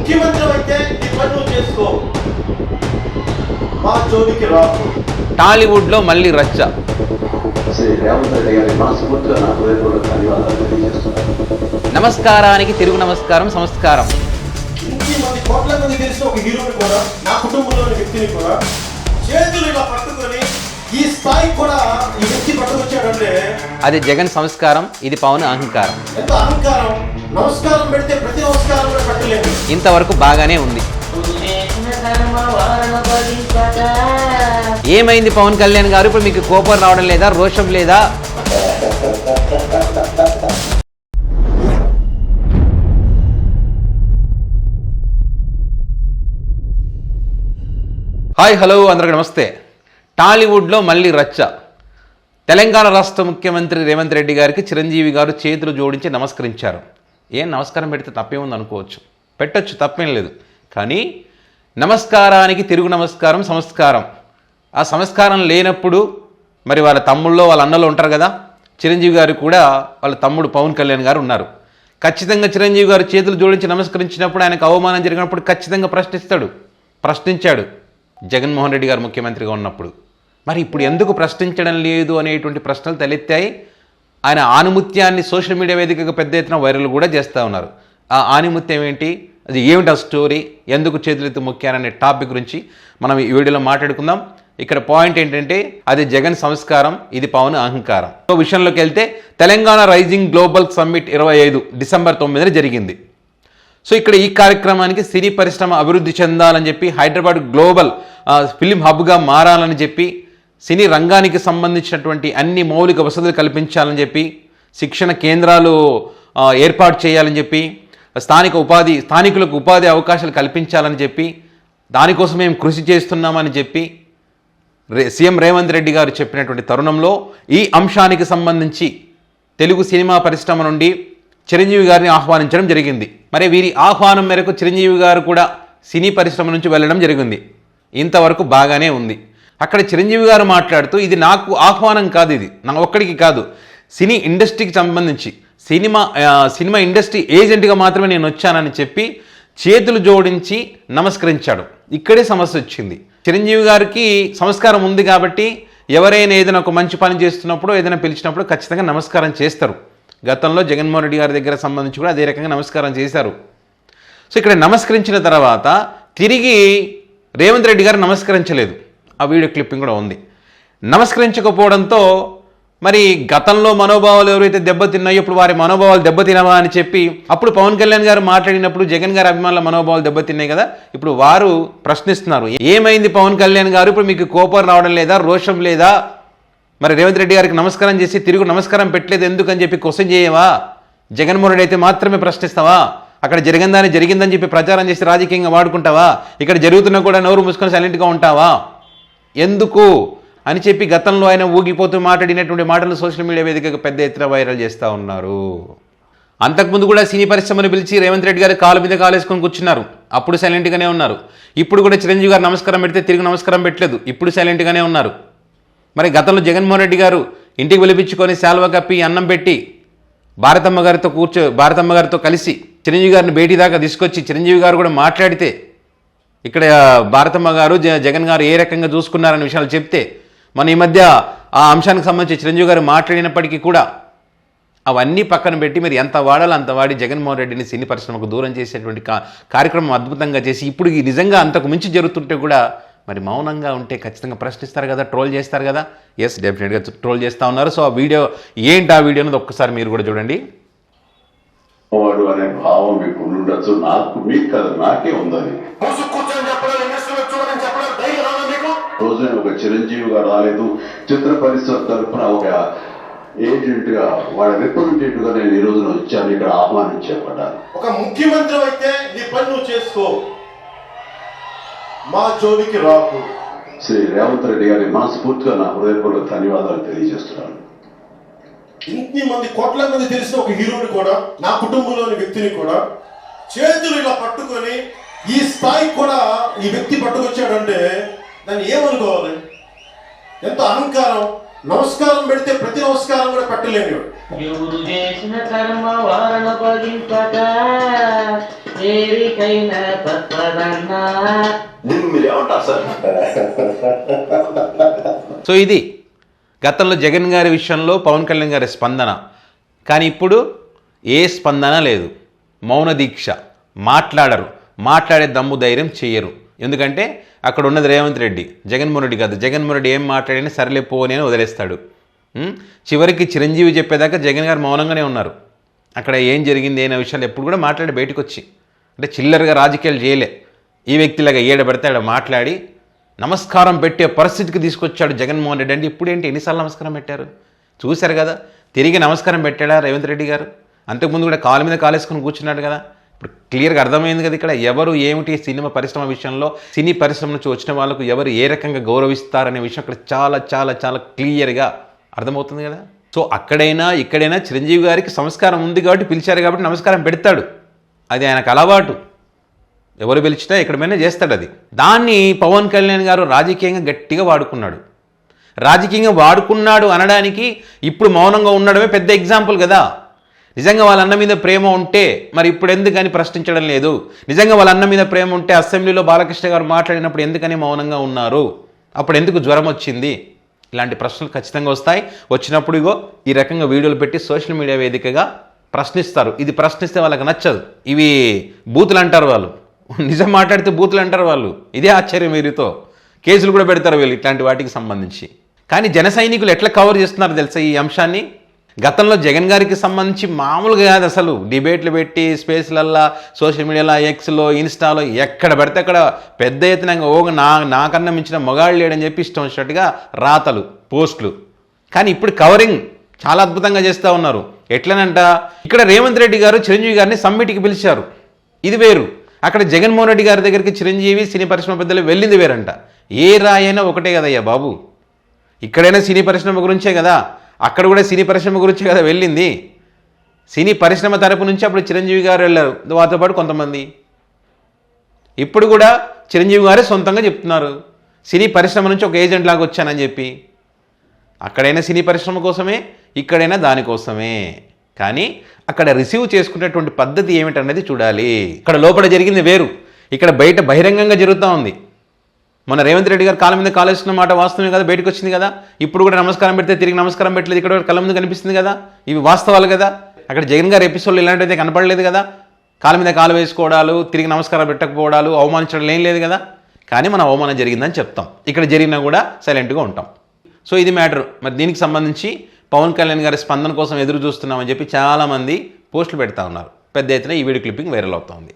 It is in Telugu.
ముఖ్యమంత్రి అయితే నీ పని నువ్వు చేసుకో, మా జోలికి రాకు. టాలీవుడ్లో మళ్ళీ రచ్చ. రేవంత్ రెడ్డి గారి మనస్ఫూర్తిగా నా హృదయపూర్వక ధన్యవాదాలు తెలియజేస్తున్నాను. నమస్కారానికి తిరుగు నమస్కారం సంస్కారం. ఇంటి మంది కోట్ల మంది తెలిసిన ఒక హీరోని కూడా, నా కుటుంబంలోని వ్యక్తిని కూడా చేతులు ఇలా పట్టుకొని ఈ స్థాయి కూడా ఈ వ్యక్తి పట్టుకొచ్చాడంటే అది జగన్ సంస్కారం, ఇది పవన్ అహంకారం. ఎంత అహంకారం! నమస్కారం పెడితే ప్రతి నమస్కారం కూడా పెట్టలేదు. ఇంతవరకు బాగానే ఉంది. ఏమైంది పవన్ కళ్యాణ్ గారు? ఇప్పుడు మీకు కోపం రావడం లేదా, రోషం లేదా? హాయ్ హలో అందరికీ నమస్తే. టాలీవుడ్లో మళ్ళీ రచ్చ. తెలంగాణ రాష్ట్ర ముఖ్యమంత్రి రేవంత్ రెడ్డి గారికి చిరంజీవి గారు చేతులు జోడించి నమస్కరించారు. ఏం నమస్కారం పెడితే తప్పేముంది అనుకోవచ్చు, పెట్టచ్చు, తప్పేం లేదు. కానీ నమస్కారానికి తిరుగు నమస్కారం సంస్కారం. ఆ సంస్కారం లేనప్పుడు మరి వాళ్ళ తమ్ముళ్ళో వాళ్ళ అన్నలో ఉంటారు కదా. చిరంజీవి గారు కూడా వాళ్ళ తమ్ముడు పవన్ కళ్యాణ్ గారు ఉన్నారు. ఖచ్చితంగా చిరంజీవి గారు చేతులు జోడించి నమస్కరించినప్పుడు, ఆయనకు అవమానం జరిగినప్పుడు ఖచ్చితంగా ప్రశ్నించాడు జగన్మోహన్ రెడ్డి గారు ముఖ్యమంత్రిగా ఉన్నప్పుడు. మరి ఇప్పుడు ఎందుకు ప్రశ్నించడం లేదు అనేటువంటి ప్రశ్నలు తలెత్తాయి. ఆయన ఆనుముత్యాన్ని సోషల్ మీడియా వేదికగా పెద్ద ఎత్తున వైరల్ కూడా చేస్తూ ఉన్నారు. ఆ ఆనుముత్యం ఏంటి, అది ఏమిటి, ఆ స్టోరీ, ఎందుకు చేతులెత్తి మొక్కారనే టాపిక్ గురించి మనం ఈ వీడియోలో మాట్లాడుకుందాం. ఇక్కడ పాయింట్ ఏంటంటే అది జగన్ సంస్కారం, ఇది పవన్ అహంకారం. విషయంలోకి వెళ్తే Telangana rising global summit 25 December 9న జరిగింది. సో ఇక్కడ ఈ కార్యక్రమానికి సినీ పరిశ్రమ అభివృద్ధి చెందాలని చెప్పి, హైదరాబాద్ గ్లోబల్ ఫిలిం హబ్గా మారాలని చెప్పి, సినీ రంగానికి సంబంధించినటువంటి అన్ని మౌలిక వసతులు కల్పించాలని చెప్పి, శిక్షణ కేంద్రాలు ఏర్పాటు చేయాలని చెప్పి, స్థానికులకు ఉపాధి అవకాశాలు కల్పించాలని చెప్పి, దానికోసం మేము కృషి చేస్తున్నామని చెప్పి సీఎం రేవంత్ రెడ్డి గారు చెప్పినటువంటి తరుణంలో ఈ అంశానికి సంబంధించి తెలుగు సినిమా పరిశ్రమ నుండి చిరంజీవి గారిని ఆహ్వానించడం జరిగింది. మరి వీరి ఆహ్వానం మేరకు చిరంజీవి గారు కూడా సినీ పరిశ్రమ నుంచి వెళ్ళడం జరిగింది. ఇంతవరకు బాగానే ఉంది. అక్కడ చిరంజీవి గారు మాట్లాడుతూ, ఇది నాకు ఆహ్వానం కాదు, ఇది నా ఒక్కడికి కాదు, సినీ ఇండస్ట్రీకి సంబంధించి సినిమా ఇండస్ట్రీ ఏజెంట్గా మాత్రమే నేను వచ్చానని చెప్పి చేతులు జోడించి నమస్కరించాడు. ఇక్కడే సమస్య వచ్చింది. చిరంజీవి గారికి సంస్కారం ఉంది కాబట్టి ఎవరైనా ఏదైనా ఒక మంచి పని చేస్తున్నప్పుడు, ఏదైనా పిలిచినప్పుడు ఖచ్చితంగా నమస్కారం చేస్తారు. గతంలో జగన్మోహన్ రెడ్డి గారి దగ్గర సంబంధించి కూడా అదే రకంగా నమస్కారం చేశారు. సో ఇక్కడ నమస్కరించిన తర్వాత తిరిగి రేవంత్ రెడ్డి గారు నమస్కరించలేదు. ఆ వీడియో క్లిప్పింగ్ కూడా ఉంది. నమస్కరించకపోవడంతో మరి గతంలో మనోభావాలు ఎవరైతే దెబ్బతిన్నాయో ఇప్పుడు వారి మనోభావాలు దెబ్బతినవా అని చెప్పి, అప్పుడు పవన్ కళ్యాణ్ గారు మాట్లాడినప్పుడు జగన్ గారి అభిమానుల మనోభావాలు దెబ్బతిన్నాయి కదా. ఇప్పుడు వారు ప్రశ్నిస్తున్నారు, ఏమైంది పవన్ కళ్యాణ్ గారు? ఇప్పుడు మీకు కోపం రావడం లేదా, రోషం లేదా? మరి రేవంత్ రెడ్డి గారికి నమస్కారం చేసి తిరుగు నమస్కారం పెట్టలేదు ఎందుకని చెప్పి క్వశ్చన్ చేయవా? జగన్మోహన్ రెడ్డి అయితే మాత్రమే ప్రశ్నిస్తావా? అక్కడ జరిగిందని చెప్పి ప్రచారం చేసి రాజకీయంగా వాడుకుంటావా? ఇక్కడ జరుగుతున్నా కూడా నోరు మూసుకొని సైలెంట్గా ఉంటావా? ఎందుకు అని చెప్పి గతంలో ఆయన ఊగిపోతూ మాట్లాడినటువంటి మాటలు సోషల్ మీడియా వేదికగా పెద్ద ఎత్తున వైరల్ చేస్తూ ఉన్నారు. అంతకుముందు కూడా సినీ పరిశ్రమను పిలిచి రేవంత్ రెడ్డి గారు కాలు మీద కాలేసుకొని కూర్చున్నారు. అప్పుడు సైలెంట్గానే ఉన్నారు. ఇప్పుడు కూడా చిరంజీవి గారు నమస్కారం పెడితే తిరిగి నమస్కారం పెట్టలేదు. ఇప్పుడు సైలెంట్గానే ఉన్నారు. మరి గతంలో జగన్మోహన్ రెడ్డి గారు ఇంటికి పిలిపించుకొని శాల్వా కప్పి అన్నం పెట్టి భారతమ్మ గారితో కలిసి చిరంజీవి గారిని భేటీ దాకా తీసుకొచ్చి చిరంజీవి గారు కూడా మాట్లాడితే, ఇక్కడ భారతమ్మ గారు జగన్ గారు ఏ రకంగా చూసుకున్నారనే విషయాలు చెప్తే, మన ఈ మధ్య ఆ అంశానికి సంబంధించి చిరంజీవి గారు మాట్లాడినప్పటికీ కూడా అవన్నీ పక్కన పెట్టి మీరు ఎంత వాడాలో అంత వాడి జగన్మోహన్ రెడ్డిని సినీ పరిశ్రమకు దూరం చేసేటువంటి కార్యక్రమం అద్భుతంగా చేసి, ఇప్పుడు నిజంగా అంతకు మించి జరుగుతుంటే కూడా మరి మౌనంగా ఉంటే ఖచ్చితంగా ప్రశ్నిస్తారు కదా, ట్రోల్ చేస్తారు కదా. ఎస్, డెఫినెట్గా ట్రోల్ చేస్తూ ఉన్నారు. సో ఆ వీడియో ఏంటి, ఆ వీడియో అనేది ఒక్కసారి మీరు కూడా చూడండి. వాడు అనే భావం మీకు ఉండొచ్చు, మీకు కదా, నాకే ఉందని. రోజున ఒక చిరంజీవి గారు రాలేదు, చిత్ర పరిశ్రమ తరఫున ఒక ఏజెంట్ గా, వాళ్ళ రిప్రజెంటేటివ్ గా నేను ఈ రోజున వచ్చాను, ఇక్కడ ఆహ్వానించబడ్డాను. ఒక ముఖ్యమంత్రి అయితే నీ పని నువ్వు చేసుకో, మా జోలికి రాకు. శ్రీ రేవంత్ రెడ్డి గారి మనస్ఫూర్తిగా నా హృదయపూర్వక ధన్యవాదాలు తెలియజేస్తున్నాను. ఇంటి మంది కోట్ల మంది తెలిసిన ఒక హీరోని కూడా, నా కుటుంబంలోని వ్యక్తిని కూడా చేతులు ఇలా పట్టుకొని ఈ స్థాయి కూడా ఈ వ్యక్తి పట్టుకొచ్చాడంటే దాన్ని ఏమనుకోవాలి? ఎంత అహంకారం! నమస్కారం పెడితే ప్రతి నమస్కారం కూడా పెట్టలేనివాడు. ఎవరు చేసిన కర్మ వారణ పగింపక ఏరికైన తత్వదన్నా. దీన్ని మీరు ఏమంటారు సార్? సో ఇది గతంలో జగన్ గారి విషయంలో పవన్ కళ్యాణ్ గారి స్పందన. కానీ ఇప్పుడు ఏ స్పందన లేదు, మౌన దీక్ష, మాట్లాడరు, మాట్లాడే దమ్ము ధైర్యం చెయ్యరు. ఎందుకంటే అక్కడ ఉన్నది రేవంత్ రెడ్డి, జగన్మోహన్ రెడ్డి కాదు. జగన్మోహన్ రెడ్డి ఏం మాట్లాడినా సరేలే పోని అని వదిలేస్తాడు. చివరికి చిరంజీవి చెప్పేదాకా జగన్ గారు మౌనంగానే ఉన్నారు. అక్కడ ఏం జరిగింది అనే విషయాలు ఎప్పుడు కూడా మాట్లాడి బయటకు వచ్చి, అంటే చిల్లరగా రాజకీయాలు చేయలే. ఈ వ్యక్తిలాగా ఏడబడితే ఆడ మాట్లాడి నమస్కారం పెట్టే పరిస్థితికి తీసుకొచ్చాడు జగన్మోహన్ రెడ్డి. అంటే ఇప్పుడు ఏంటి, ఎన్నిసార్లు నమస్కారం పెట్టారు చూశారు కదా. తిరిగి నమస్కారం పెట్టాడా రేవంత్ రెడ్డి గారు? అంతకుముందు కూడా కాలు మీద కాలేసుకొని కూర్చున్నాడు కదా. ఇప్పుడు క్లియర్గా అర్థమైంది కదా ఇక్కడ ఎవరు ఏమిటి సినిమా పరిశ్రమ విషయంలో, సినీ పరిశ్రమ నుంచి వచ్చిన వాళ్ళకు ఎవరు ఏ రకంగా గౌరవిస్తారనే విషయం అక్కడ చాలా చాలా చాలా క్లియర్గా అర్థమవుతుంది కదా. సో అక్కడైనా ఇక్కడైనా చిరంజీవి గారికి సంస్కారం ఉంది కాబట్టి పిలిచారు కాబట్టి నమస్కారం పెడతాడు. అది ఆయనకు అలవాటు. ఎవరు పిలిచినా ఎక్కడమైనా చేస్తాడు అది. దాన్ని పవన్ కళ్యాణ్ గారు రాజకీయంగా గట్టిగా వాడుకున్నాడు. రాజకీయంగా వాడుకున్నాడు అనడానికి ఇప్పుడు మౌనంగా ఉండడమే పెద్ద ఎగ్జాంపుల్ కదా. నిజంగా వాళ్ళ అన్న మీద ప్రేమ ఉంటే మరి ఇప్పుడు ఎందుకని ప్రశ్నించడం లేదు? నిజంగా వాళ్ళ అన్న మీద ప్రేమ ఉంటే అసెంబ్లీలో బాలకృష్ణ గారు మాట్లాడినప్పుడు ఎందుకని మౌనంగా ఉన్నారు? అప్పుడు ఎందుకు జ్వరం వచ్చింది? ఇలాంటి ప్రశ్నలు ఖచ్చితంగా వస్తాయి. వచ్చినప్పుడు ఇగో ఈ రకంగా వీడియోలు పెట్టి సోషల్ మీడియా వేదికగా ప్రశ్నిస్తారు. ఇది ప్రశ్నిస్తే వాళ్ళకి నచ్చదు. ఇవి బూతులు అంటారు వాళ్ళు, నిజం మాట్లాడితే బూతులు అంటారు వాళ్ళు. ఇదే ఆశ్చర్యం వీరితో. కేసులు కూడా పెడతారు వీళ్ళు ఇట్లాంటి వాటికి సంబంధించి. కానీ జన సైనికులు ఎట్లా కవర్ చేస్తున్నారు తెలుసా ఈ అంశాన్ని? గతంలో జగన్ గారికి సంబంధించి మామూలుగా కాదు, అసలు డిబేట్లు పెట్టి స్పేస్లల్లో, సోషల్ మీడియాలో, ఎక్స్లో, ఇన్స్టాలో ఎక్కడ పడితే అక్కడ పెద్ద ఎత్తున నాకన్నా మించిన మొగాళ్ళు లేడని చెప్పి ఇష్టం వచ్చినట్టుగా రాతలు, పోస్టులు. కానీ ఇప్పుడు కవరింగ్ చాలా అద్భుతంగా చేస్తూ ఉన్నారు. ఎట్లనంట, ఇక్కడ రేవంత్ రెడ్డి గారు చిరంజీవి గారిని సమ్మిట్కి పిలిచారు, ఇది వేరు. అక్కడ జగన్మోహన్ రెడ్డి గారి దగ్గరికి చిరంజీవి సినీ పరిశ్రమ పెద్దలు వెళ్ళింది వేరంట. ఏ రాయైనా ఒకటే కదయ్యా బాబు. ఇక్కడైనా సినీ పరిశ్రమ గురించే కదా, అక్కడ కూడా సినీ పరిశ్రమ గురించే కదా వెళ్ళింది. సినీ పరిశ్రమ తరపు నుంచి అప్పుడు చిరంజీవి గారు వెళ్ళారు, వారితో పాటు కొంతమంది. ఇప్పుడు కూడా చిరంజీవి గారే సొంతంగా చెప్తున్నారు, సినీ పరిశ్రమ నుంచి ఒక ఏజెంట్ లాగా వచ్చానని చెప్పి. అక్కడైనా సినీ పరిశ్రమ కోసమే, ఇక్కడైనా దానికోసమే. కానీ అక్కడ రిసీవ్ చేసుకునేటువంటి పద్ధతి ఏమిటన్నది చూడాలి. ఇక్కడ లోపల జరిగింది వేరు, ఇక్కడ బయట బహిరంగంగా జరుగుతూ ఉంది. మన రేవంత్ రెడ్డి గారు కాళ్ళ మీద కాలేస్తున్న మాట వాస్తవమే కదా, బయటకు వచ్చింది కదా. ఇప్పుడు కూడా నమస్కారం పెడితే తిరిగి నమస్కారం పెట్టలేదు, ఇక్కడ కళ్ళ ముందు కనిపిస్తుంది కదా. ఇవి వాస్తవాలు కదా. అక్కడ జగన్ గారి ఎపిసోడ్లు ఇలాంటివైతే కనపడలేదు కదా. కాళ్ళ మీద కాలు వేసుకోవడాలు, తిరిగి నమస్కారం పెట్టకపోవడాలు, అవమానించడం ఏం లేదు కదా. కానీ మన అవమానం జరిగిందని చెప్తాం, ఇక్కడ జరిగినా కూడా సైలెంట్గా ఉంటాం. సో ఇది మ్యాటర్. మరి దీనికి సంబంధించి పవన్ కళ్యాణ్ గారి స్పందన కోసం ఎదురు చూస్తున్నామని చెప్పి చాలామంది పోస్టులు పెడతా ఉన్నారు. పెద్ద ఎత్తున ఈ వీడియో క్లిప్పింగ్ వైరల్ అవుతుంది.